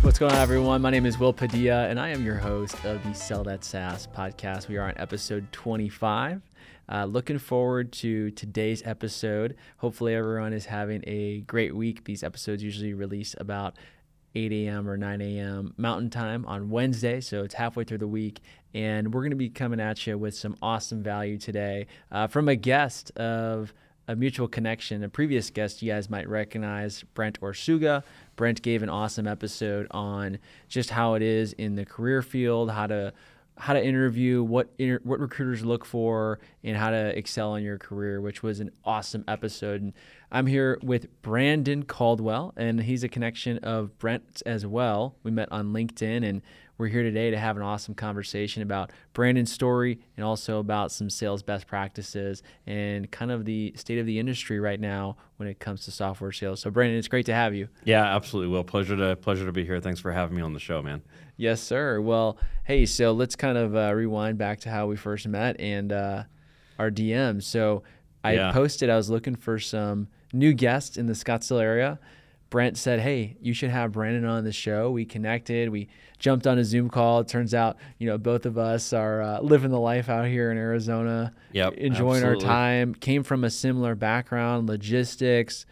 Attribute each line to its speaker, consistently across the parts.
Speaker 1: What's going on, everyone? My name is Will Padilla, and I am your host of the Solid SaaS podcast. We are on episode 25. Looking forward to today's episode. Hopefully, everyone is having a great week. These episodes usually release about 8 a.m. or 9 a.m. Mountain Time on Wednesday, so it's halfway through the week. And we're going to be coming at you with some awesome value today from a guest of a mutual connection. A previous guest you guys might recognize, Brent Orsuga. Brent gave an awesome episode on just how it is in the career field, how to interview, what recruiters look for, and how to excel in your career, which was an awesome episode. And I'm here with Brandon Caldwell, and he's a connection of Brent's as well. We met on LinkedIn, and we're here today to have an awesome conversation about Brandon's story and also about some sales best practices and kind of the state of the industry right now when it comes to software sales. So Brandon, it's great to have you.
Speaker 2: Yeah, absolutely. Well, pleasure to be here. Thanks for having me on the show, man.
Speaker 1: Yes, sir. Well, hey, so let's kind of rewind back to how we first met and our DM. So I posted, I was looking for some new guests in the Scottsdale area. Brent said, hey, you should have Brandon on the show. We connected. We jumped on a Zoom call. It turns out, both of us are living the life out here in Arizona, enjoying our time, came from a similar background, logistics,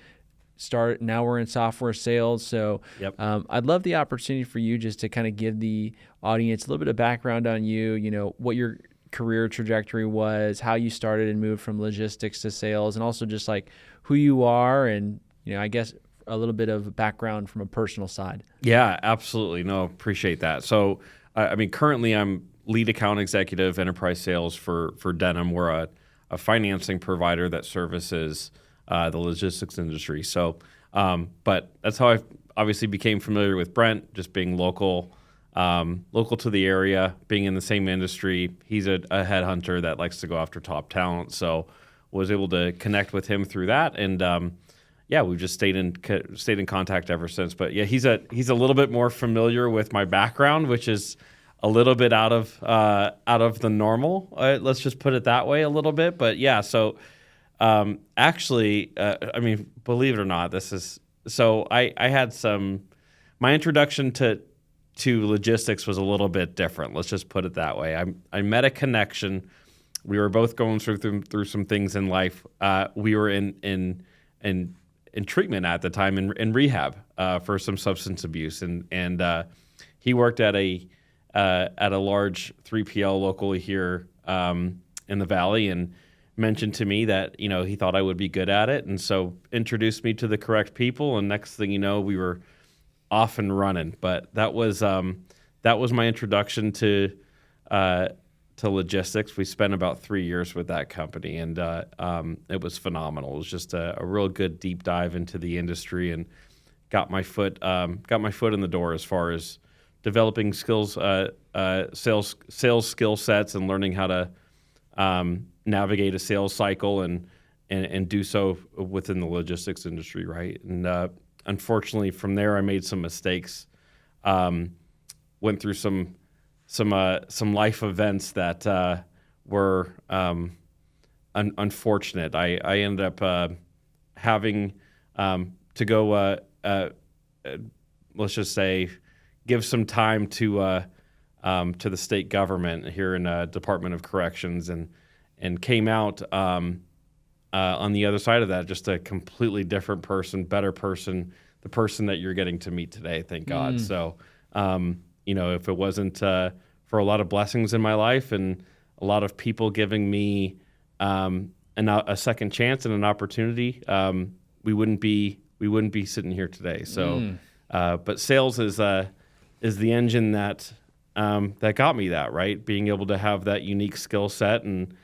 Speaker 1: now we're in software sales. So I'd love the opportunity for you just to kind of give the audience a little bit of background on you, what your career trajectory was, how you started and moved from logistics to sales, and also just like who you are and, I guess a little bit of background from a personal side.
Speaker 2: Yeah, absolutely. No, appreciate that. So, currently I'm lead account executive enterprise sales for Denim. We're a financing provider that services the logistics industry. So, but that's how I obviously became familiar with Brent, just being local to the area, being in the same industry. He's a headhunter that likes to go after top talent. So was able to connect with him through that. And, we've just stayed in contact ever since. But yeah, he's a little bit more familiar with my background, which is a little bit out of the normal. Let's just put it that way a little bit. But yeah, so believe it or not, I had my introduction to logistics was a little bit different. Let's just put it that way. I met a connection. We were both going through some things in life. We were in treatment at the time in rehab for some substance abuse, and he worked at a large 3PL locally here in the Valley, and mentioned to me that he thought I would be good at it, and so introduced me to the correct people, and next thing you know, we were off and running. But that was my introduction to logistics. We spent about 3 years with that company, and it was phenomenal. It was just a real good deep dive into the industry, and got my foot in the door as far as developing skills, sales skill sets, and learning how to navigate a sales cycle and do so within the logistics industry, right? And unfortunately, from there, I made some mistakes. Went through some life events that were unfortunate. I ended up having to go, let's just say, give some time to the state government here in Department of Corrections, and came out on the other side of that, just a completely different person, better person, the person that you're getting to meet today, thank God. So, if it wasn't for a lot of blessings in my life and a lot of people giving me a second chance and an opportunity, we wouldn't be sitting here today. So, but sales is the engine that got me that, right? Being able to have that unique skill set and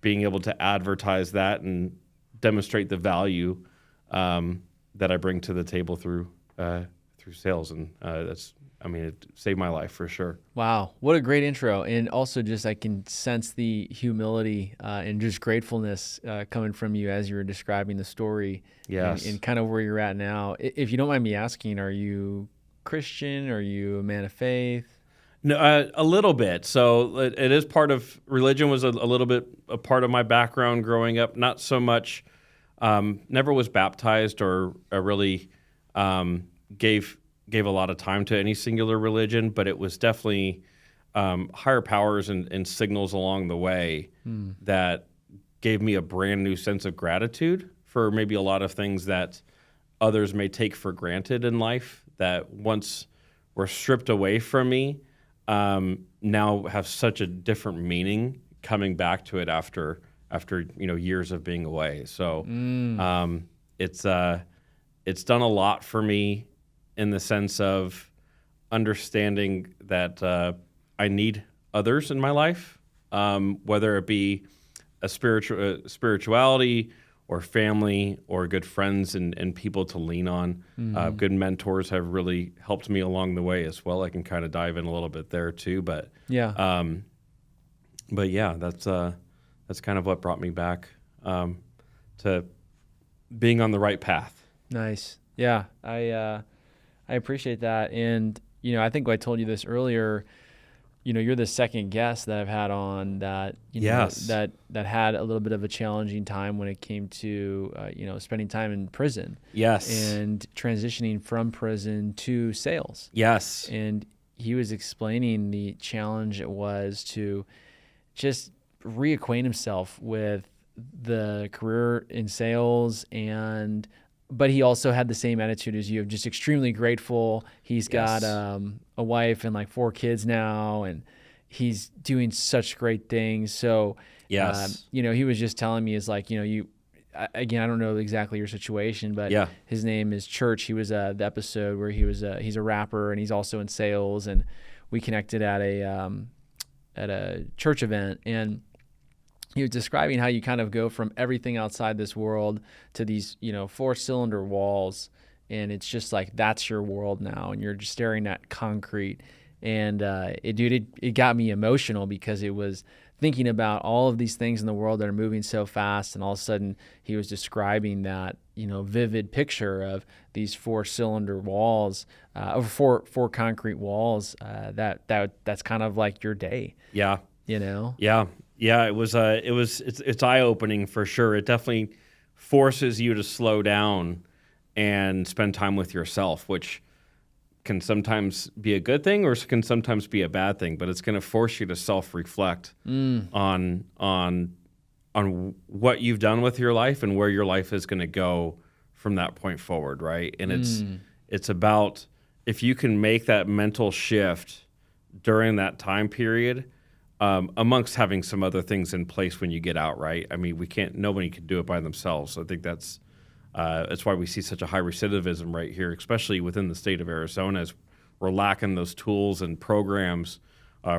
Speaker 2: being able to advertise that and demonstrate the value that I bring to the table through sales, and it saved my life for sure.
Speaker 1: Wow, what a great intro. And also just I can sense the humility and just gratefulness coming from you as you were describing the story.
Speaker 2: Yes.
Speaker 1: And kind of where you're at now. If you don't mind me asking, are you Christian? Are you a man of faith?
Speaker 2: No, a little bit. So it is part of religion. Was a little bit a part of my background growing up. Not so much. Never was baptized or really gave gave a lot of time to any singular religion, but it was definitely higher powers and signals along the way that gave me a brand new sense of gratitude for maybe a lot of things that others may take for granted in life that once were stripped away from me, now have such a different meaning coming back to it after years of being away. So it's done a lot for me in the sense of understanding that I need others in my life, whether it be a spirituality or family or good friends and people to lean on. Good mentors have really helped me along the way as well. I can kind of dive in a little bit there too, but yeah, that's kind of what brought me back to being on the right path.
Speaker 1: Nice. Yeah, I appreciate that, and I think I told you this earlier. You're the second guest that I've had on that, that had a little bit of a challenging time when it came to, spending time in prison.
Speaker 2: Yes.
Speaker 1: And transitioning from prison to sales.
Speaker 2: Yes.
Speaker 1: And he was explaining the challenge it was to just reacquaint himself with the career in sales, but he also had the same attitude as you, of just extremely grateful. He's got a wife and 4 kids now, and he's doing such great things. So, he was just telling me again, I don't know exactly your situation, but his name is Church. He was the episode where he's a rapper and he's also in sales, and we connected at a church event, and he was describing how you kind of go from everything outside this world to these, 4-cylinder walls, and it's just that's your world now, and you're just staring at concrete. And it got me emotional because it was thinking about all of these things in the world that are moving so fast, and all of a sudden he was describing that vivid picture of these 4-cylinder walls, or four concrete walls. That's kind of like your day.
Speaker 2: Yeah. Yeah, it's eye-opening for sure. It definitely forces you to slow down and spend time with yourself, which can sometimes be a good thing or can sometimes be a bad thing, but it's going to force you to self-reflect on what you've done with your life and where your life is going to go from that point forward, right? And it's about, if you can make that mental shift during that time period, amongst having some other things in place when you get out, right? I mean, nobody can do it by themselves. So I think that's why we see such a high recidivism right here, especially within the state of Arizona, as we're lacking those tools and programs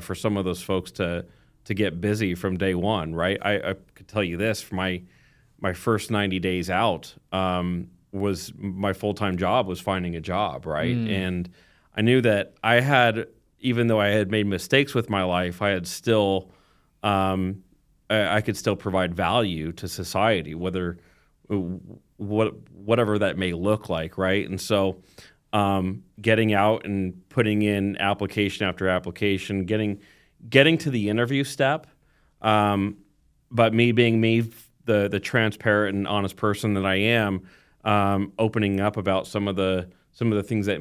Speaker 2: for some of those folks to get busy from day one, right? I could tell you this, for my first 90 days out, was my full-time job was finding a job, right? And I knew that even though I had made mistakes with my life, I had still, I could still provide value to society, whatever that may look like, right? And so, getting out and putting in application after application, getting to the interview step, but me being me, the transparent and honest person that I am, opening up about some of the things that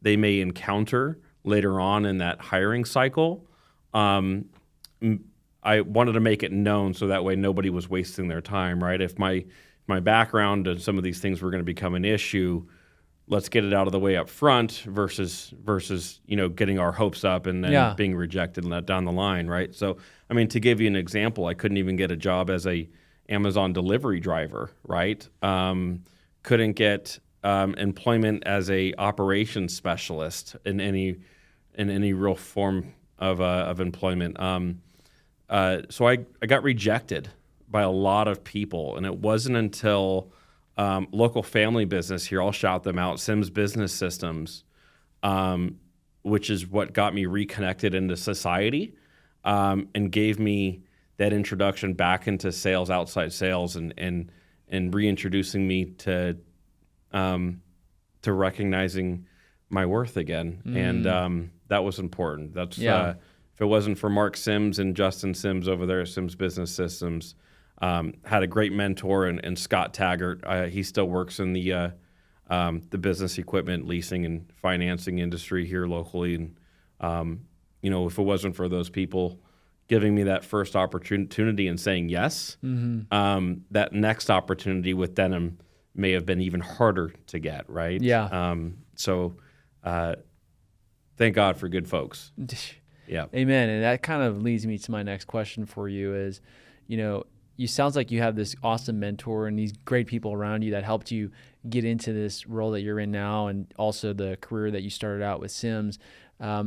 Speaker 2: they may encounter later on in that hiring cycle. I wanted to make it known so that way nobody was wasting their time, right? If my background and some of these things were going to become an issue, let's get it out of the way up front versus getting our hopes up and then being rejected and let down the line, right? So, I mean, to give you an example, I couldn't even get a job as a Amazon delivery driver, right? Couldn't get employment as a operations specialist in any real form of employment. So I got rejected by a lot of people, and it wasn't until local family business here, I'll shout them out, Sims Business Systems, which is what got me reconnected into society, and gave me that introduction back into sales, outside sales, and reintroducing me to recognizing my worth again. And that was important. That's if it wasn't for Mark Sims and Justin Sims over there at Sims Business Systems, had a great mentor, and Scott Taggart. He still works in the the business equipment leasing and financing industry here locally. And, if it wasn't for those people giving me that first opportunity and saying yes, that next opportunity with Denim may have been even harder to get, right?
Speaker 1: Yeah.
Speaker 2: Thank God for good folks. Yeah.
Speaker 1: Amen. And that kind of leads me to my next question for you is, you sounds like you have this awesome mentor and these great people around you that helped you get into this role that you're in now, and also the career that you started out with Sims. I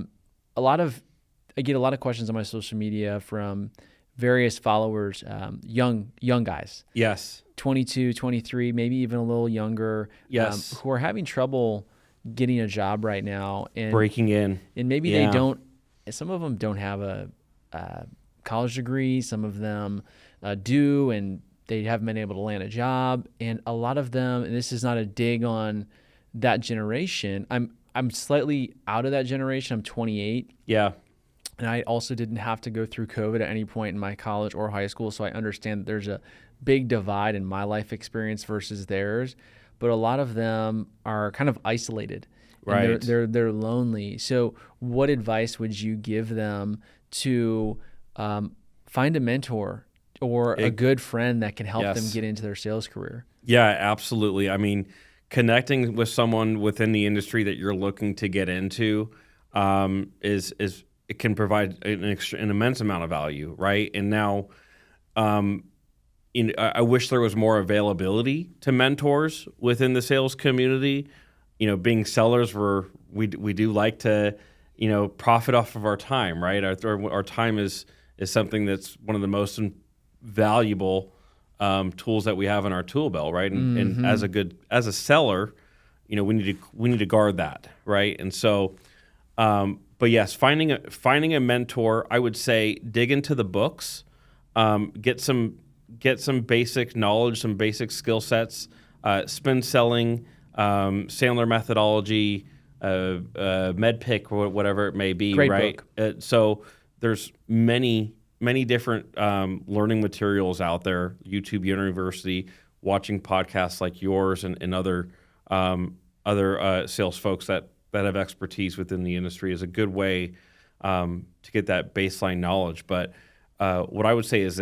Speaker 1: get a lot of questions on my social media from various followers, young guys.
Speaker 2: Yes.
Speaker 1: 22, 23, maybe even a little younger.
Speaker 2: Yes.
Speaker 1: Who are having trouble getting a job right now and
Speaker 2: breaking in.
Speaker 1: And maybe they don't. Some of them don't have a college degree. Some of them do, and they haven't been able to land a job. And a lot of them, and this is not a dig on that generation. I'm slightly out of that generation. I'm 28.
Speaker 2: Yeah.
Speaker 1: And I also didn't have to go through COVID at any point in my college or high school, so I understand that there's a big divide in my life experience versus theirs. But a lot of them are kind of isolated.
Speaker 2: Right.
Speaker 1: They're lonely. So what advice would you give them to find a mentor or a good friend that can help them get into their sales career?
Speaker 2: Yeah, absolutely. I mean, connecting with someone within the industry that you're looking to get into is it can provide an immense amount of value, right? And now, I wish there was more availability to mentors within the sales community. Being sellers, we do like to, profit off of our time, right? Our time is something that's one of the most valuable tools that we have in our tool belt, right? And as a seller, we need to guard that, right? And so, but yes, finding a mentor, I would say dig into the books, get some basic knowledge, some basic skill sets, spin selling, Sandler methodology, MedPick, whatever it may be,
Speaker 1: Great
Speaker 2: right?
Speaker 1: book.
Speaker 2: So there's many different learning materials out there. YouTube University, watching podcasts like yours and other sales folks that have expertise within the industry is a good way to get that baseline knowledge. But what I would say is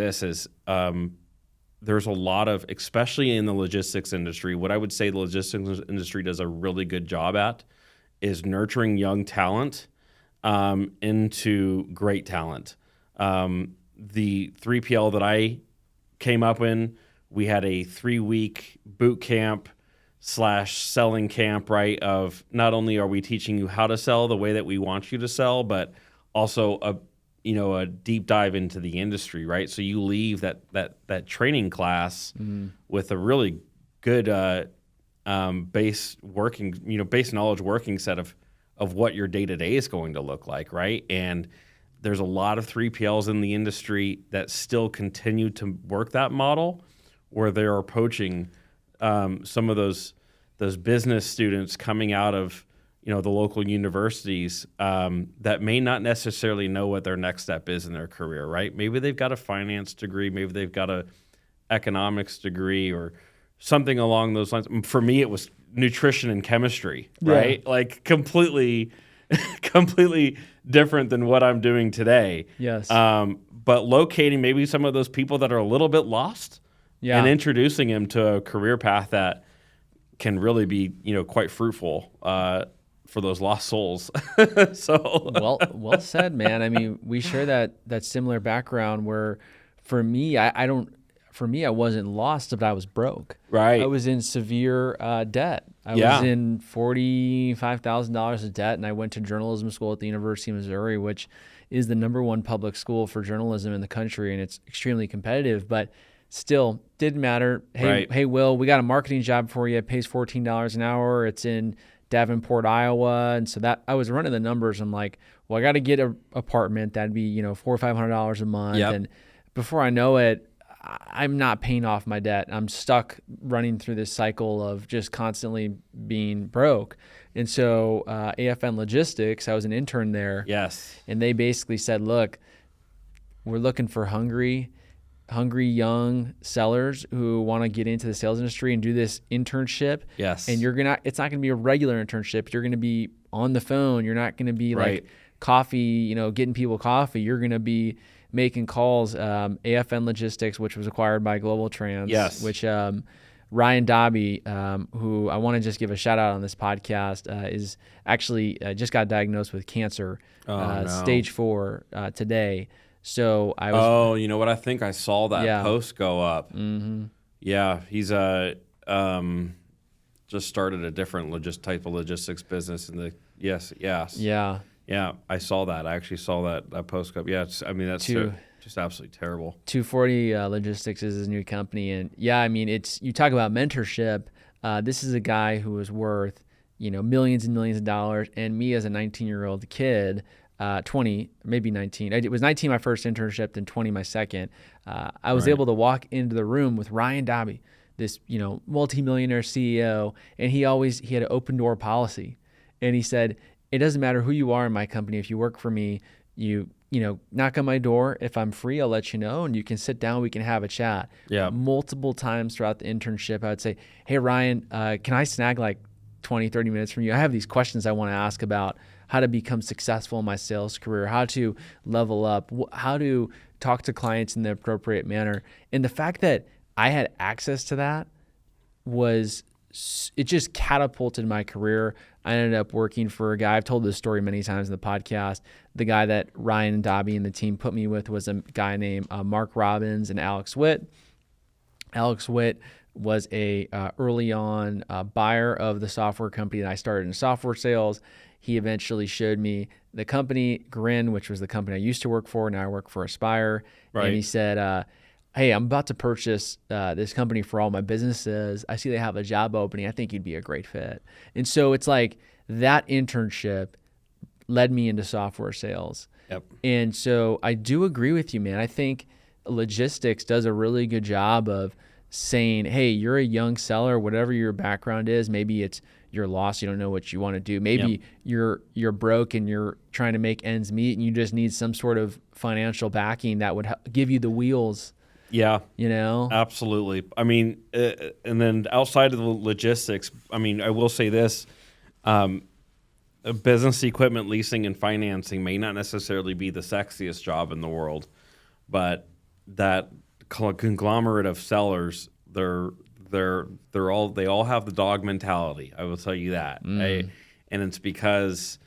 Speaker 2: there's a lot of, especially in the logistics industry, what I would say the logistics industry does a really good job at is nurturing young talent into great talent. The 3PL that I came up in, we had a 3-week boot camp / selling camp, right? Of not only are we teaching you how to sell the way that we want you to sell, but also a deep dive into the industry, right? So you leave that training class with a really good base knowledge working set of what your day-to-day is going to look like, right? And there's a lot of 3PLs in the industry that still continue to work that model where they're approaching some of those business students coming out of the local universities that may not necessarily know what their next step is in their career, right? Maybe they've got a finance degree, maybe they've got a economics degree or something along those lines. For me, it was nutrition and chemistry, right? Yeah. Like completely different than what I'm doing today.
Speaker 1: Yes.
Speaker 2: But locating maybe some of those people that are a little bit lost and introducing them to a career path that can really be, quite fruitful for those lost souls. So
Speaker 1: well said, man. I mean, we share that similar background where for me, I wasn't lost, but I was broke.
Speaker 2: Right.
Speaker 1: I was in severe debt. I was in $45,000 of debt, and I went to journalism school at the University of Missouri, which is the #1 public school for journalism in the country, and it's extremely competitive, but still didn't matter. Hey, Will, we got a marketing job for you. It pays $14 an hour. It's in Davenport, Iowa. And so that I was running the numbers. I'm like, well, I got to get an apartment. That'd be, $400 or $500 a month.
Speaker 2: Yep.
Speaker 1: And before I know it, I'm not paying off my debt. I'm stuck running through this cycle of just constantly being broke. And so AFN Logistics, I was an intern there.
Speaker 2: Yes.
Speaker 1: And they basically said, look, we're looking for hungry, hungry young sellers who want to get into the sales industry and do this internship.
Speaker 2: Yes.
Speaker 1: And it's not going to be a regular internship. You're going to be on the phone. You're not going to be
Speaker 2: Right.
Speaker 1: like coffee, getting people coffee. You're going to be making calls. AFN Logistics, which was acquired by Global Trans,
Speaker 2: Yes.
Speaker 1: which Ryan Dobby, who I want to just give a shout out on this podcast, is actually just got diagnosed with cancer, stage 4 today. So I was.
Speaker 2: Oh, you know what? I think I saw that post go up.
Speaker 1: Mm-hmm.
Speaker 2: Yeah, he's just started a different type of logistics business in the yes.
Speaker 1: Yeah.
Speaker 2: Yeah, I saw that. I actually saw that post go up. Yeah, that's just absolutely terrible.
Speaker 1: 240 Logistics is his new company, and you talk about mentorship. This is a guy who was worth millions and millions of dollars, and me as a 19-year-old kid, 20, maybe 19. It was 19 my first internship, and 20 my second. I was able to walk into the room with Ryan Dobby, this multimillionaire CEO, and he had an open door policy, and he said, it doesn't matter who you are in my company. If you work for me, you knock on my door. If I'm free, I'll let you know, and you can sit down. We can have a chat.
Speaker 2: Yeah.
Speaker 1: Multiple times throughout the internship, I would say, hey, Ryan, can I snag like 20, 30 minutes from you? I have these questions I want to ask about how to become successful in my sales career, how to level up, how to talk to clients in the appropriate manner. And the fact that I had access to that it just catapulted my career. I ended up working for a guy, I've told this story many times in the podcast. The guy that Ryan and Dobby and the team put me with was a guy named Mark Robbins and Alex Witt. Alex Witt was a early on buyer of the software company that I started in software sales. He eventually showed me the company Grin, which was the company I used to work for. Now I work for Aspire.
Speaker 2: Right.
Speaker 1: And he said, hey, I'm about to purchase this company for all my businesses. I see they have a job opening. I think you'd be a great fit. And so it's like that internship led me into software sales.
Speaker 2: Yep.
Speaker 1: And so I do agree with you, man. I think logistics does a really good job of saying, hey, you're a young seller, whatever your background is. Maybe it's you're lost, you don't know what you want to do. Maybe you're broke and you're trying to make ends meet and you just need some sort of financial backing that would give you the wheels.
Speaker 2: Yeah.
Speaker 1: Absolutely.
Speaker 2: I mean, and then outside of the logistics, I mean, I will say this, business equipment leasing and financing may not necessarily be the sexiest job in the world, but that conglomerate of sellers, they all have the dog mentality. I will tell you that. And it's because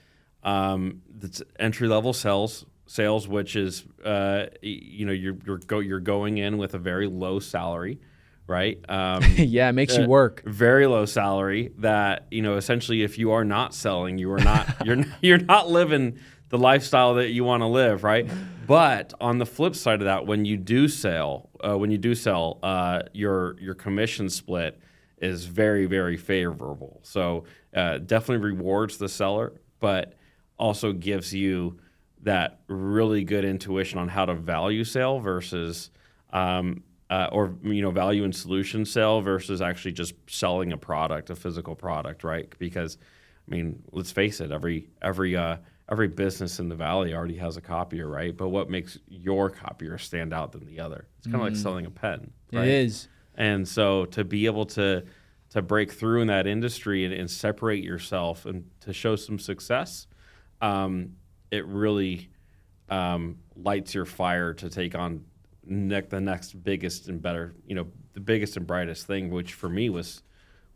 Speaker 2: it's entry-level sales, which is you're going in with a very low salary, right?
Speaker 1: Yeah, it makes you work.
Speaker 2: Very low salary that essentially if you are not selling, you are not you're not living the lifestyle that you want to live, right? But on the flip side of that, when you do sell, your commission split is very, very favorable. So definitely rewards the seller, but also gives you that really good intuition on how to value sale versus, value and solution sale versus actually just selling a product, a physical product, right? Because, I mean, let's face it, every business in the Valley already has a copier, right? But what makes your copier stand out than the other? It's kind of like selling a pen, right?
Speaker 1: It is.
Speaker 2: And so to be able to break through in that industry and separate yourself and to show some success, it really lights your fire to take on the next biggest and better, the biggest and brightest thing, which for me was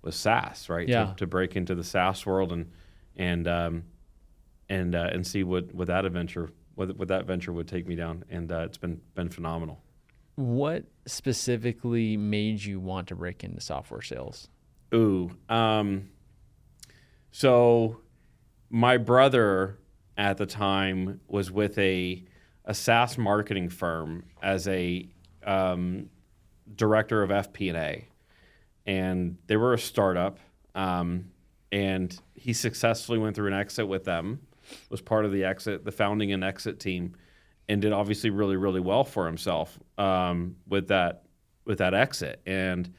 Speaker 2: SaaS, right?
Speaker 1: Yeah.
Speaker 2: To break into the SaaS world and see what that venture would take me down, and it's been phenomenal.
Speaker 1: What specifically made you want to break into software sales?
Speaker 2: So my brother at the time was with a SaaS marketing firm as a director of FP&A, and they were a startup, and he successfully went through an exit with them, was part of the founding and exit team, and did obviously really, really well for himself with that exit. And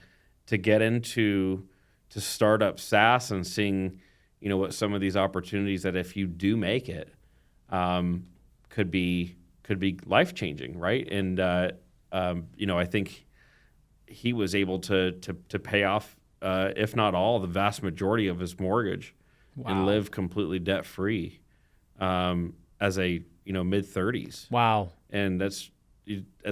Speaker 2: to get into startup SaaS and seeing, what some of these opportunities that if you do make it, could be life changing, right? And I think he was able to pay off, if not all, the vast majority of his mortgage and live completely debt free as a mid-30s.
Speaker 1: Wow.
Speaker 2: And that's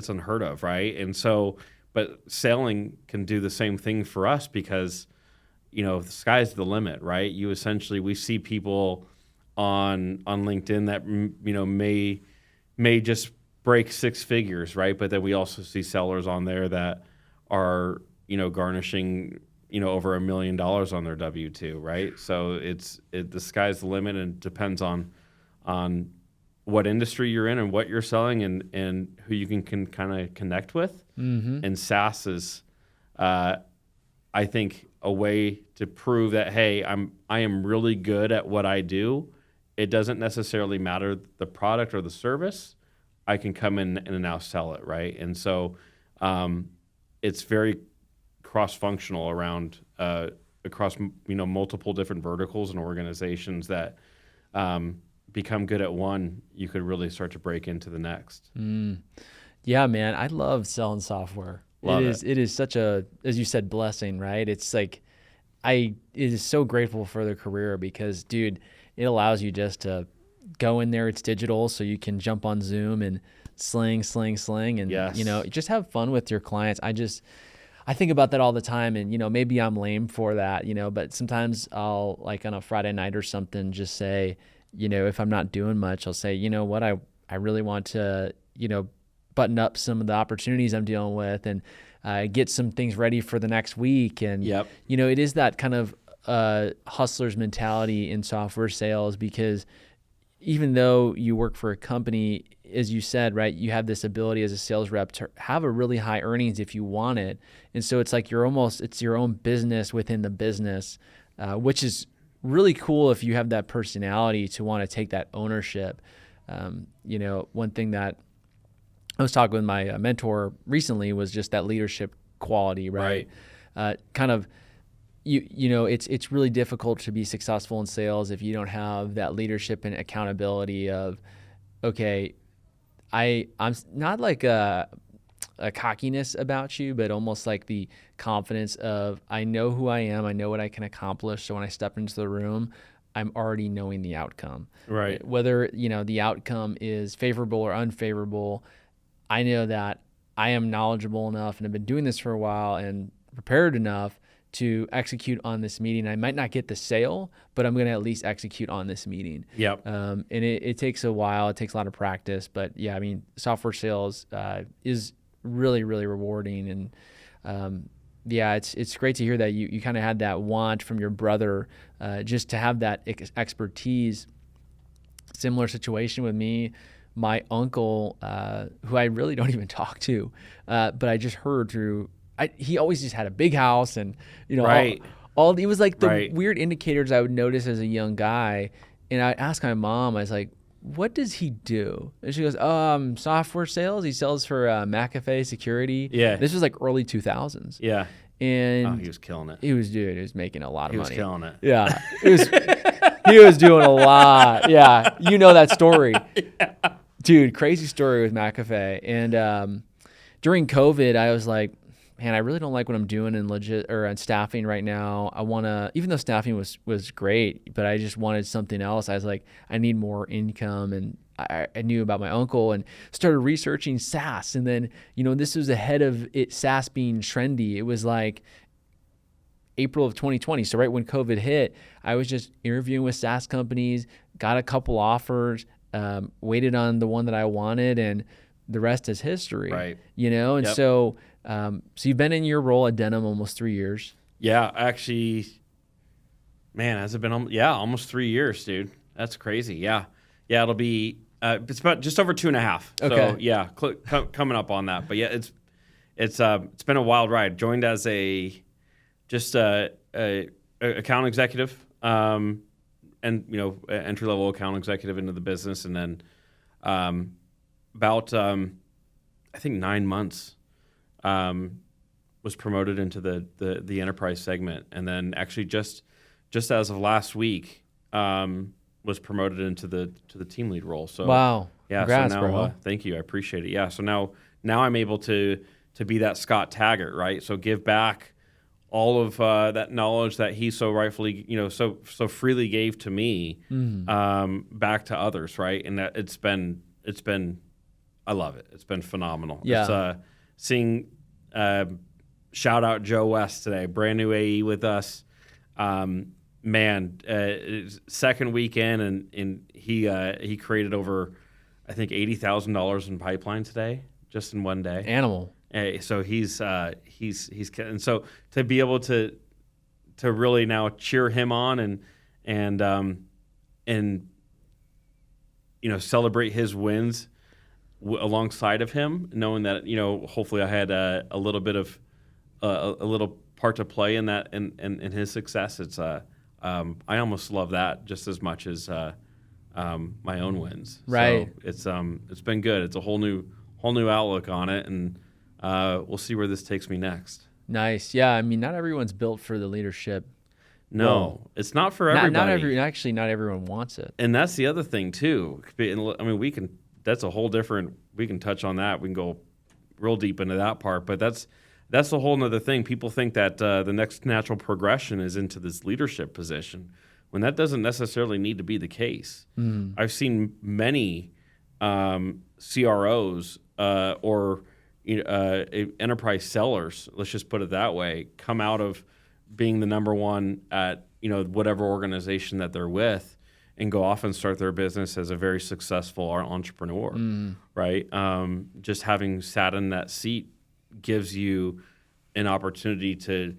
Speaker 2: unheard of, right? And so, but selling can do the same thing for us because the sky's the limit, right? We see people on LinkedIn that may just break six figures, right? But then we also see sellers on there that are garnishing over $1 million on their W-2, right? So the sky's the limit, and it depends on what industry you're in and what you're selling and who you can kind of connect with. Mm-hmm. And SaaS is, I think, a way to prove that, hey, I am really good at what I do. It doesn't necessarily matter the product or the service. I can come in and now sell it, right? And so it's very cross-functional around across multiple different verticals and organizations that become good at one, you could really start to break into the next.
Speaker 1: Yeah, man, I love selling software. It is such a, as you said, blessing, right? It's like, it is so grateful for the career because, dude, it allows you just to go in there. It's digital, so you can jump on Zoom and sling, and
Speaker 2: yes.
Speaker 1: Just have fun with your clients. I think about that all the time, and maybe I'm lame for that, but sometimes I'll, like on a Friday night or something, just say, if I'm not doing much, I'll say, what, I really want to, button up some of the opportunities I'm dealing with and get some things ready for the next week. And, it is that kind of hustler's mentality in software sales, because even though you work for a company, as you said, right, you have this ability as a sales rep to have a really high earnings if you want it. And so it's like it's your own business within the business, which is really cool if you have that personality to want to take that ownership. One thing that I was talking with my mentor recently was just that leadership quality, right? Kind of, it's really difficult to be successful in sales if you don't have that leadership and accountability of, okay, I'm not like a cockiness about you, but almost like the confidence of, I know who I am, I know what I can accomplish. So when I step into the room, I'm already knowing the outcome.
Speaker 2: Right.
Speaker 1: Whether, the outcome is favorable or unfavorable, I know that I am knowledgeable enough and have been doing this for a while and prepared enough to execute on this meeting. I might not get the sale, but I'm going to at least execute on this meeting.
Speaker 2: Yep.
Speaker 1: And it takes a while. It takes a lot of practice. But yeah, software sales is really, really rewarding. And it's great to hear that you kind of had that want from your brother just to have that expertise. Similar situation with me. My uncle, who I really don't even talk to, but I just heard through, he always just had a big house and,
Speaker 2: right.
Speaker 1: all it was like the weird indicators I would notice as a young guy. And I asked my mom, I was like, what does he do? And she goes, software sales. He sells for McAfee Security.
Speaker 2: Yeah.
Speaker 1: This was like early 2000s.
Speaker 2: Yeah.
Speaker 1: And
Speaker 2: he was killing it.
Speaker 1: He was making a lot of money.
Speaker 2: He was killing it.
Speaker 1: Yeah. He was doing a lot. Yeah. You know that story. Yeah. Dude, crazy story with McAfee. And during COVID, I was like, man, I really don't like what I'm doing in staffing right now. I want to, even though staffing was great, but I just wanted something else. I was like, I need more income. And I knew about my uncle and started researching SaaS. And then, this was ahead of SaaS being trendy. It was like April of 2020. So right when COVID hit, I was just interviewing with SaaS companies, got a couple offers, waited on the one that I wanted, and the rest is history.
Speaker 2: Right.
Speaker 1: And so you've been in your role at Denim almost 3 years.
Speaker 2: Yeah, actually, man, has it been almost 3 years, dude? That's crazy. Yeah, it'll be it's about just over 2.5.
Speaker 1: Okay.
Speaker 2: So yeah, coming up on that. But yeah, it's been a wild ride. Joined as a account executive, and entry level account executive into the business, and then about I think 9 months. Was promoted into the enterprise segment, and then actually just as of last week was promoted into the team lead role. So
Speaker 1: wow,
Speaker 2: yeah.
Speaker 1: Congrats,
Speaker 2: so now
Speaker 1: bro.
Speaker 2: thank you, I appreciate it. Yeah. So now now I'm able to be that Scott Taggart, right? So give back all of that knowledge that he so rightfully, so freely gave to me, back to others, right? And that it's been, I love it. It's been phenomenal.
Speaker 1: Yeah.
Speaker 2: It's seeing, shout out Joe West today, brand new AE with us. Second weekend, and he created over, I think, $80,000 in pipeline today, just in one day.
Speaker 1: Animal.
Speaker 2: So he's and so to be able to really now cheer him on and celebrate his wins alongside of him, knowing that hopefully I had a little bit of a little part to play in that in his success. It's I almost love that just as much as my own wins.
Speaker 1: Right.
Speaker 2: So it's been good. It's a whole new outlook on it, and we'll see where this takes me next.
Speaker 1: Nice. Yeah. I mean, not everyone's built for the leadership.
Speaker 2: No, it's not for everybody.
Speaker 1: Not everyone wants it.
Speaker 2: And that's the other thing too. I mean, that's a whole different, we can touch on that. We can go real deep into that part, but that's a whole nother thing. People think that the next natural progression is into this leadership position, when that doesn't necessarily need to be the case. I've seen many CROs or enterprise sellers, let's just put it that way, come out of being the number one at whatever organization that they're with, and go off and start their business as a very successful entrepreneur, right? Just having sat in that seat gives you an opportunity to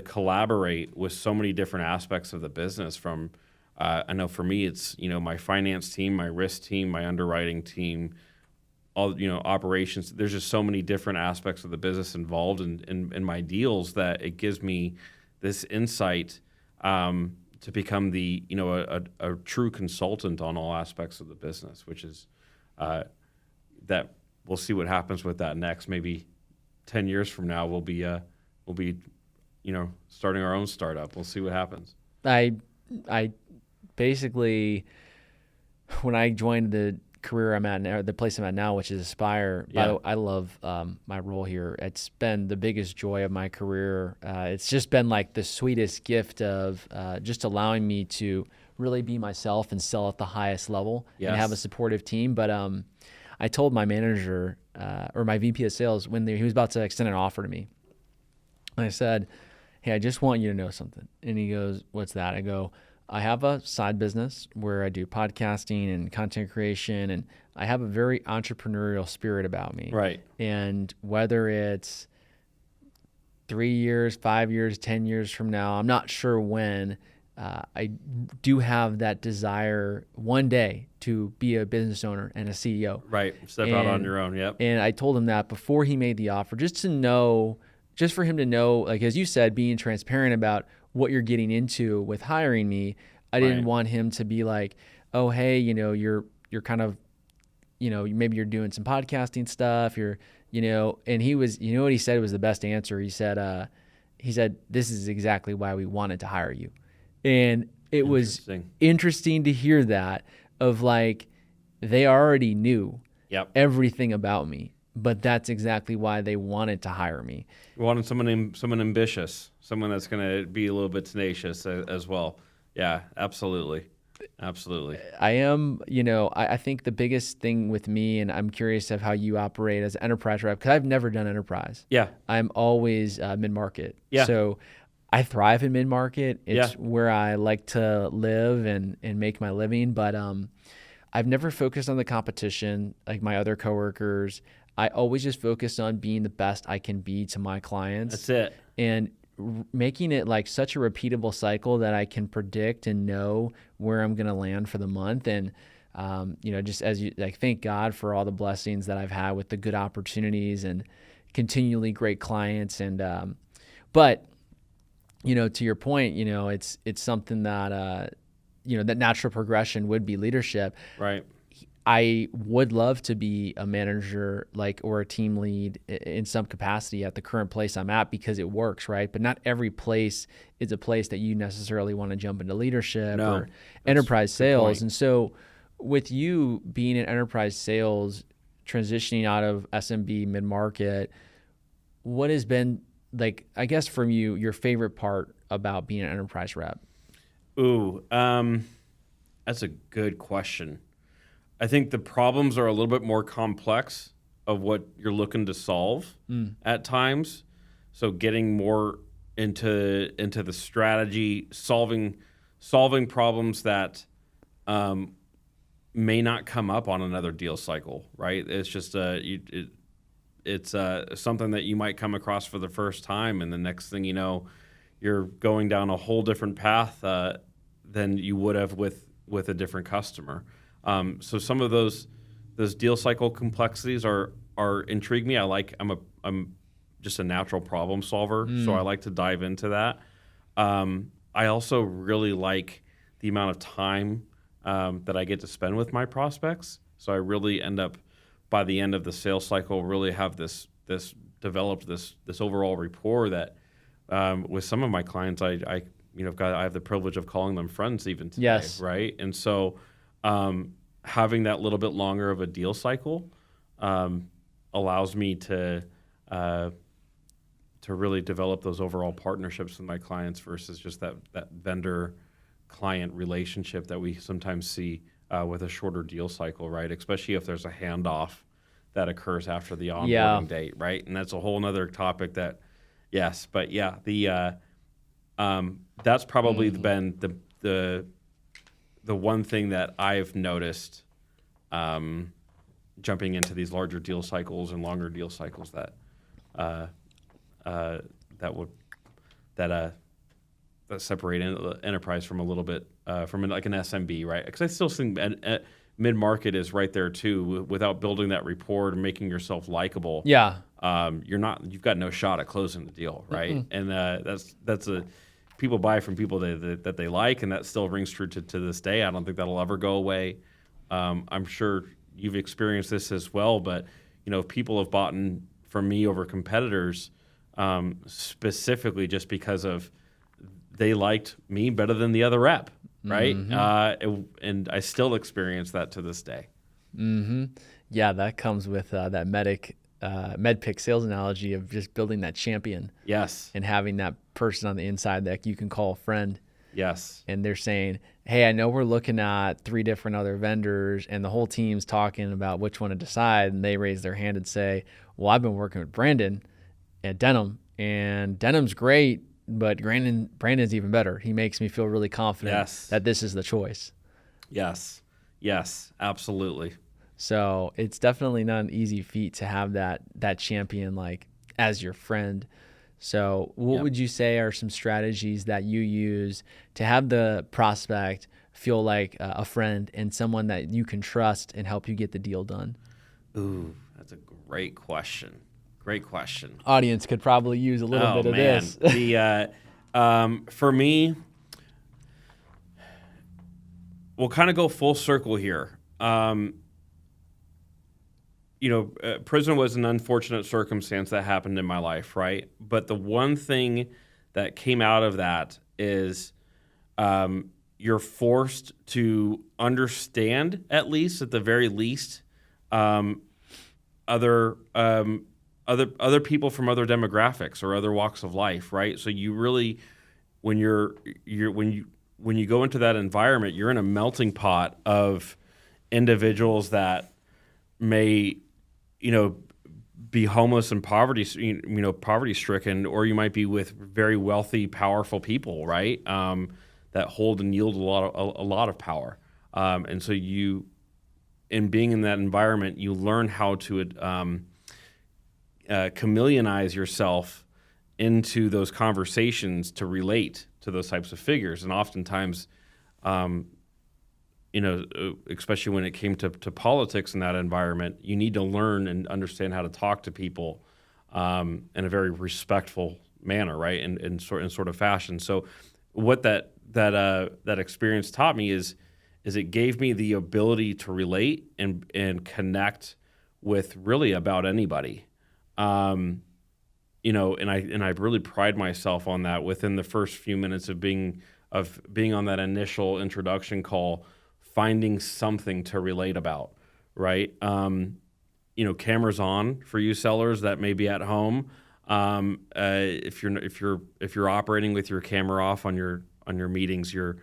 Speaker 2: collaborate with so many different aspects of the business. From I know for me, it's my finance team, my risk team, my underwriting team, all operations. There's just so many different aspects of the business involved in my deals that it gives me this insight to become a true consultant on all aspects of the business, which is that we'll see what happens with that next. Maybe 10 years from now, we'll be starting our own startup. We'll see what happens.
Speaker 1: I basically, when I joined the career I'm at now, the place I'm at now, which is Aspire.
Speaker 2: Yeah.
Speaker 1: By the way, I love my role here. It's been the biggest joy of my career. It's just been like the sweetest gift of just allowing me to really be myself and sell at the highest level and have a supportive team. But I told my manager or my VP of sales when he was about to extend an offer to me. And I said, "Hey, I just want you to know something." And he goes, "What's that?" I go, "I have a side business where I do podcasting and content creation, and I have a very entrepreneurial spirit about me."
Speaker 2: Right.
Speaker 1: And whether it's 3 years, 5 years, 10 years from now, I'm not sure when, I do have that desire one day to be a business owner and a CEO.
Speaker 2: Right. Step out on your own. Yep.
Speaker 1: And I told him that before he made the offer, just for him to know, like, as you said, being transparent about what you're getting into with hiring me. I didn't want him to be like, "Oh, hey, you're kind of, maybe you're doing some podcasting stuff. And he was, what he said was the best answer. He said, "This is exactly why we wanted to hire you." And it was interesting to hear that, of like, they already knew everything about me, but that's exactly why they wanted to hire me.
Speaker 2: We wanted someone ambitious, someone that's going to be a little bit tenacious as well. Yeah, absolutely. Absolutely.
Speaker 1: I am, I think the biggest thing with me, and I'm curious of how you operate as an enterprise rep, because I've never done enterprise.
Speaker 2: Yeah.
Speaker 1: I'm always mid-market.
Speaker 2: Yeah.
Speaker 1: So I thrive in mid-market. It's where I like to live and make my living. But I've never focused on the competition like my other coworkers. I always just focus on being the best I can be to my clients.
Speaker 2: That's it. And
Speaker 1: making it like such a repeatable cycle that I can predict and know where I'm going to land for the month. And, just as you like, thank God for all the blessings that I've had with the good opportunities and continually great clients. And, but, to your point, it's something that, that natural progression would be leadership.
Speaker 2: Right.
Speaker 1: I would love to be a manager or a team lead in some capacity at the current place I'm at, because it works, right? But not every place is a place that you necessarily want to jump into leadership or enterprise sales. And so with you being in enterprise sales, transitioning out of SMB mid-market, what has been, like, I guess from you, your favorite part about being an enterprise rep?
Speaker 2: Ooh, that's a good question. I think the problems are a little bit more complex of what you're looking to solve at times. So getting more into the strategy, solving problems that may not come up on another deal cycle, right? It's just it's something that you might come across for the first time, and the next thing you know, you're going down a whole different path than you would have with a different customer. So some of those deal cycle complexities are intrigue me. I'm just a natural problem solver, so I like to dive into that. I also really like the amount of time that I get to spend with my prospects. So I really end up, by the end of the sales cycle, really have this developed this overall rapport that with some of my clients, I have the privilege of calling them friends even today,
Speaker 1: Yes.
Speaker 2: right? And so having that little bit longer of a deal cycle allows me to really develop those overall partnerships with my clients versus just that vendor-client relationship that we sometimes see with a shorter deal cycle, right? Especially if there's a handoff that occurs after the onboarding date, right? And that's a whole nother topic that, yes, but yeah, that's probably been the one thing that I've noticed jumping into these larger deal cycles and longer deal cycles that separate enterprise from a little bit from like an SMB, right? Because I still think mid-market is right there too. Without building that rapport and making yourself likable, you've got no shot at closing the deal, right? And that's people buy from people that they like, and that still rings true to this day. I don't think that'll ever go away. I'm sure you've experienced this as well, but people have bought from me over competitors specifically just because of they liked me better than the other rep, right? And I still experience that to this day.
Speaker 1: Yeah, that comes with that MedPick sales analogy of just building that champion.
Speaker 2: Yes.
Speaker 1: And having that person on the inside that you can call a friend.
Speaker 2: Yes.
Speaker 1: And they're saying, hey, I know we're looking at 3 different other vendors, and the whole team's talking about which one to decide, and they raise their hand and say, well, I've been working with Brandon at Denim, and Denim's great, but Brandon's even better. He makes me feel really confident that this is the choice.
Speaker 2: Yes. Yes, absolutely.
Speaker 1: So it's definitely not an easy feat to have that champion like as your friend. So what would you say are some strategies that you use to have the prospect feel like a friend and someone that you can trust and help you get the deal done?
Speaker 2: Ooh, that's a great question. Great question.
Speaker 1: Audience could probably use a little bit of this.
Speaker 2: For me, we'll kind of go full circle here. Prison was an unfortunate circumstance that happened in my life, right? But the one thing that came out of that is you're forced to understand, at the very least, other people from other demographics or other walks of life, right? So you really, when you go into that environment, you're in a melting pot of individuals that may be homeless and poverty stricken, or you might be with very wealthy, powerful people, right? That hold and yield a lot of power. And so in being in that environment, you learn how to chameleonize yourself into those conversations to relate to those types of figures. And oftentimes, especially when it came to politics in that environment, you need to learn and understand how to talk to people in a very respectful manner, right? In sort of fashion. So what that experience taught me is it gave me the ability to relate and connect with really about anybody. And I really pride myself on that within the first few minutes of being on that initial introduction call, finding something to relate about, right? cameras on for you sellers that may be at home. If you're operating with your camera off on your meetings, you're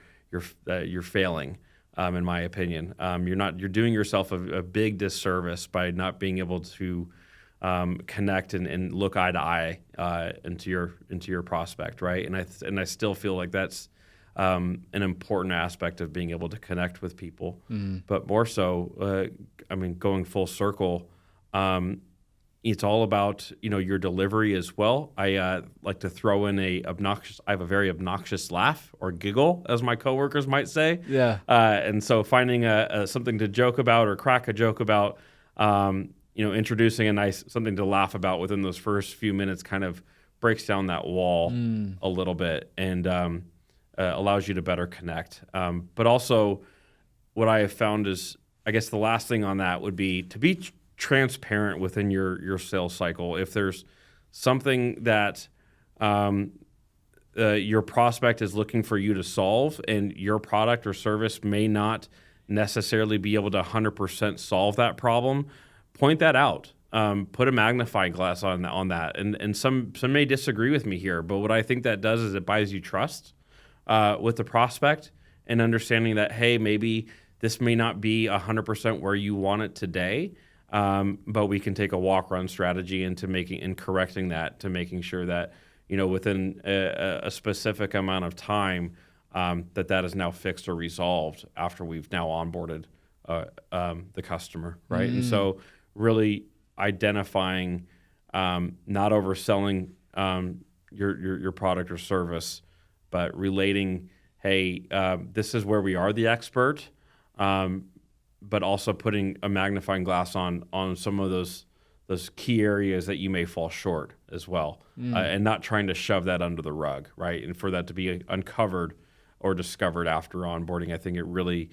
Speaker 2: failing. In my opinion, you're doing yourself a big disservice by not being able to connect and look eye to eye into your prospect, right? And I still feel like that's an important aspect of being able to connect with people. But more so, going full circle, it's all about your delivery as well. I like to throw in I have a very obnoxious laugh or giggle, as my coworkers might say.
Speaker 1: Yeah.
Speaker 2: And so finding something to joke about or crack a joke about, introducing something to laugh about within those first few minutes kind of breaks down that wall a little bit and allows you to better connect. But also, what I have found is, I guess the last thing on that would be to be transparent within your sales cycle. If there's something that your prospect is looking for you to solve and your product or service may not necessarily be able to 100% solve that problem, point that out. Put a magnifying glass on that. And some may disagree with me here, but what I think that does is it buys you trust with the prospect and understanding that, hey, maybe this may not be 100% where you want it today, but we can take a walk-run strategy into correcting that, to making sure that within a specific amount of time that is now fixed or resolved after we've now onboarded the customer, right? And so really identifying, not overselling your product or service, but relating, hey, this is where we are the expert, but also putting a magnifying glass on some of those key areas that you may fall short as well, and not trying to shove that under the rug, right? And for that to be uncovered or discovered after onboarding, I think it really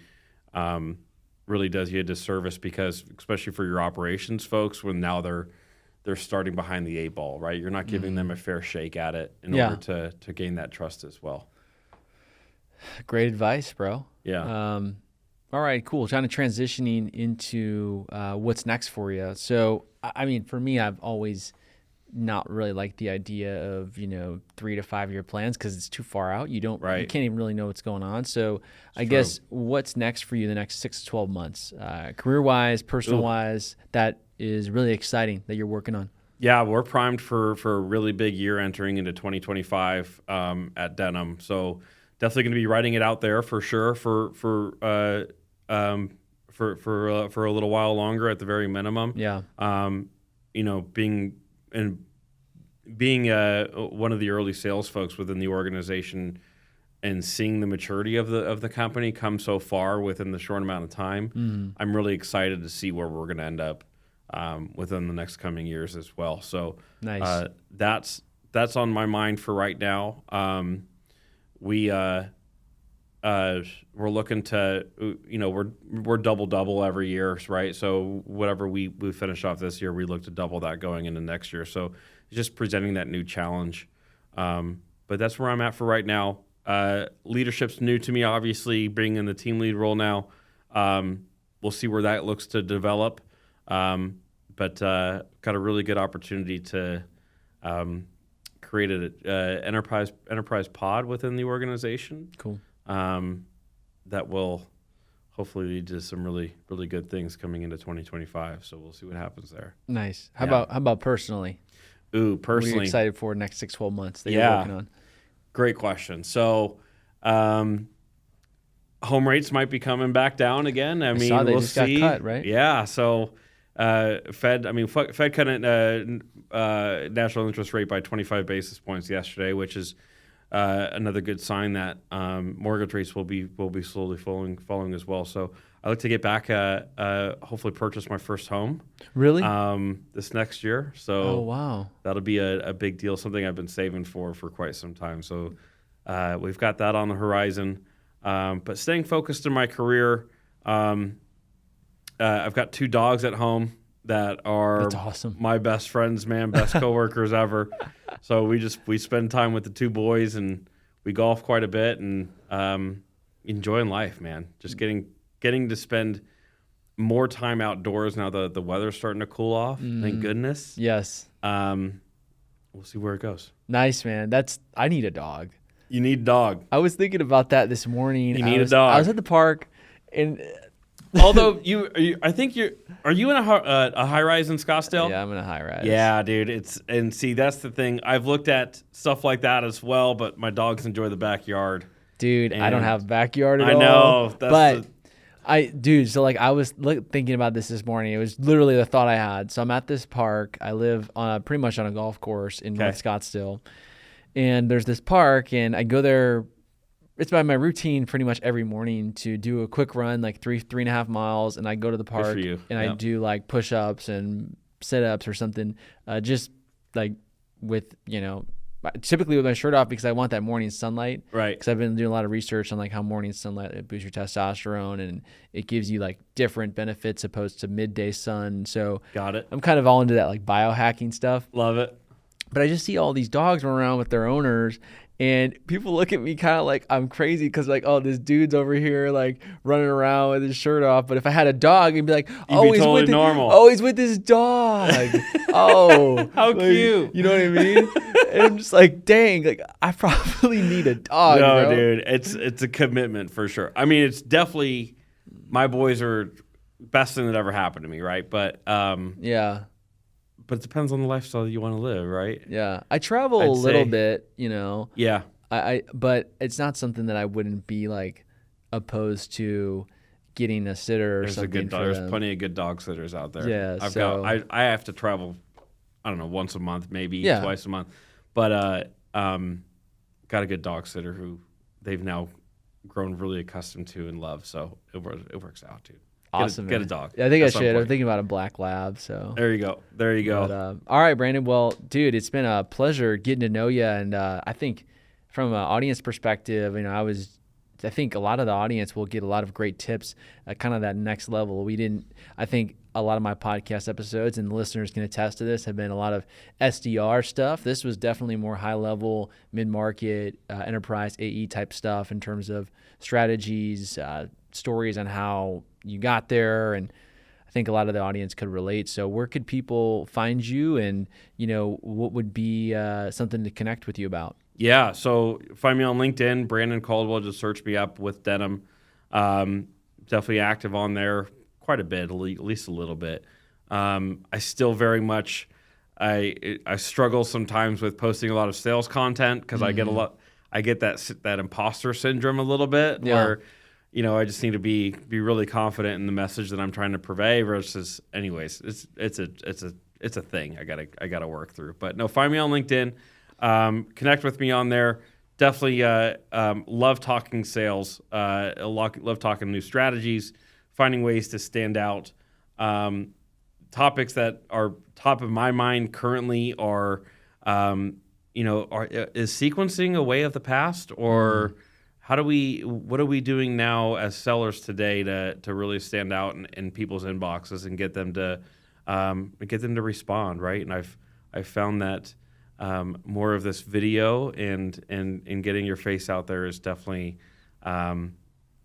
Speaker 2: does you a disservice, because especially for your operations folks, when now they're starting behind the 8 ball, right? You're not giving them a fair shake at it in order to gain that trust as well.
Speaker 1: Great advice, bro.
Speaker 2: Yeah.
Speaker 1: All right, cool. Kind of transitioning into what's next for you. So, for me, I've always not really liked the idea of 3 to 5 year plans, because it's too far out. You can't even really know what's going on. So, I guess what's next for you the next 6 to 12 months, career wise, personal wise, that is really exciting that you're working on?
Speaker 2: Yeah, we're primed for a really big year entering into 2025 at Denim. So definitely going to be writing it out there for sure for a little while longer at the very minimum.
Speaker 1: Yeah.
Speaker 2: Being one of the early sales folks within the organization and seeing the maturity of the company come so far within the short amount of time, I'm really excited to see where we're going to end up within the next coming years as well. So
Speaker 1: nice.
Speaker 2: That's on my mind for right now. We're looking to, we're double every year, right? So whatever we finish off this year, we look to double that going into next year. So just presenting that new challenge. But that's where I'm at for right now. Leadership's new to me, obviously, being in the team lead role now. We'll see where that looks to develop. But got a really good opportunity to create an enterprise pod within the organization.
Speaker 1: Cool.
Speaker 2: That will hopefully lead to some really, really good things coming into 2025. So we'll see what happens there.
Speaker 1: Nice. How about personally?
Speaker 2: Personally.
Speaker 1: What are you excited for next 6-12 months that you're working on?
Speaker 2: Great question. So, home rates might be coming back down again. I mean,
Speaker 1: saw they
Speaker 2: we'll
Speaker 1: just
Speaker 2: see.
Speaker 1: got cut, right?
Speaker 2: Yeah. So, Fed cut national interest rate by 25 basis points yesterday, which is another good sign that mortgage rates will be slowly following as well. So I like to get back, hopefully purchase my first home.
Speaker 1: Really?
Speaker 2: This next year. So
Speaker 1: oh wow,
Speaker 2: that'll be a big deal. Something I've been saving for quite some time. So we've got that on the horizon. But staying focused in my career. I've got 2 dogs at home that are
Speaker 1: That's awesome.
Speaker 2: My best friends, man, best coworkers ever. So we spend time with the 2 boys, and we golf quite a bit, and enjoying life, man. Just getting to spend more time outdoors now. The weather's starting to cool off. Thank goodness.
Speaker 1: Yes.
Speaker 2: We'll see where it goes.
Speaker 1: Nice, man. I need a dog.
Speaker 2: You need a dog.
Speaker 1: I was thinking about that this morning.
Speaker 2: You need a dog.
Speaker 1: I was at the park, and
Speaker 2: although I think are you in a high rise in Scottsdale?
Speaker 1: Yeah, I'm in a high rise.
Speaker 2: Yeah, dude. See, that's the thing. I've looked at stuff like that as well, but my dogs enjoy the backyard.
Speaker 1: Dude, I don't have backyard at all.
Speaker 2: I know.
Speaker 1: So like I was thinking about this morning. It was literally the thought I had. So I'm at this park. I live pretty much on a golf course in North Scottsdale. And there's this park, and I go there. It's by my routine pretty much every morning to do a quick run, like 3.5 miles. And I go to the park and I do like push-ups and sit-ups or something, just like with, typically with my shirt off because I want that morning sunlight.
Speaker 2: Right.
Speaker 1: Because I've been doing a lot of research on like how morning sunlight boosts your testosterone, and it gives you like different benefits opposed to midday sun. So
Speaker 2: got it.
Speaker 1: I'm kind of all into that like biohacking stuff.
Speaker 2: Love it.
Speaker 1: But I just see all these dogs run around with their owners, and people look at me kind of like I'm crazy because like, oh, this dude's over here like running around with his shirt off. But if I had a dog, I'd be like,
Speaker 2: he's totally normal.
Speaker 1: Oh, he's with his dog. Oh,
Speaker 2: how
Speaker 1: like,
Speaker 2: cute.
Speaker 1: You know what I mean? And I'm just like, dang, like I probably need a dog.
Speaker 2: No,
Speaker 1: bro.
Speaker 2: dude, it's a commitment for sure. I mean, it's definitely my boys are best thing that ever happened to me, right? But
Speaker 1: yeah.
Speaker 2: But it depends on the lifestyle that you want to live, right?
Speaker 1: Yeah. I travel a little bit,
Speaker 2: Yeah.
Speaker 1: But it's not something that I wouldn't be like opposed to getting a sitter or something.
Speaker 2: There's plenty of good dog sitters out there.
Speaker 1: Yeah.
Speaker 2: I have to travel, I don't know, once a month, maybe twice a month. But got a good dog sitter who they've now grown really accustomed to and love. So it works out, dude.
Speaker 1: Awesome.
Speaker 2: Get a dog.
Speaker 1: I think I should. I'm thinking about a black lab. So
Speaker 2: there you go.
Speaker 1: But, all right, Brandon. Well, dude, it's been a pleasure getting to know you. And I think from an audience perspective, I think a lot of the audience will get a lot of great tips at kind of that next level. I think a lot of my podcast episodes, and the listeners can attest to this, have been a lot of SDR stuff. This was definitely more high level, mid-market, enterprise AE type stuff in terms of strategies, stories on how you got there, and I think a lot of the audience could relate. So where could people find you, and what would be something to connect with you about?
Speaker 2: Yeah, so find me on LinkedIn, Brandon Caldwell. Just search me up with Denim. Definitely active on there quite a bit, at least a little bit. I still very much I struggle sometimes with posting a lot of sales content because I get that imposter syndrome a little bit where I just need to be really confident in the message that I'm trying to purvey versus anyways, it's a thing I gotta work through. But no, find me on LinkedIn, connect with me on there. Definitely love talking sales, love talking new strategies, finding ways to stand out. Topics that are top of my mind currently are is sequencing a way of the past, or what are we doing now as sellers today to really stand out in people's inboxes and get them to respond, right? And I've found that more of this video and getting your face out there is definitely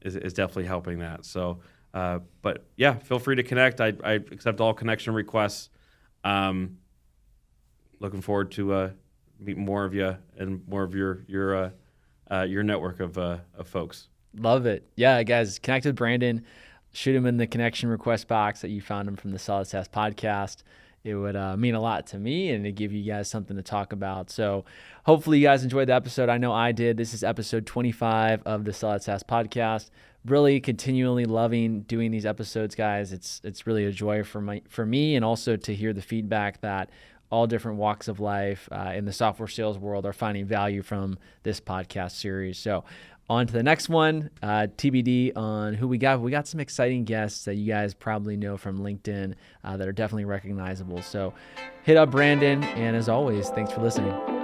Speaker 2: helping that. So, but yeah, feel free to connect. I accept all connection requests. Looking forward to meet more of you and more of your network of folks.
Speaker 1: Love it. Yeah, guys, connect with Brandon. Shoot him in the connection request box that you found him from the Solid SaaS podcast. It would mean a lot to me, and to give you guys something to talk about. So hopefully you guys enjoyed the episode. I know I did. This is episode 25 of the Solid SaaS podcast. Really continually loving doing these episodes, guys. It's really a joy for me, and also to hear the feedback that all different walks of life in the software sales world are finding value from this podcast series. So on to the next one, TBD on who we got. We got some exciting guests that you guys probably know from LinkedIn that are definitely recognizable. So hit up Brandon, and as always, thanks for listening.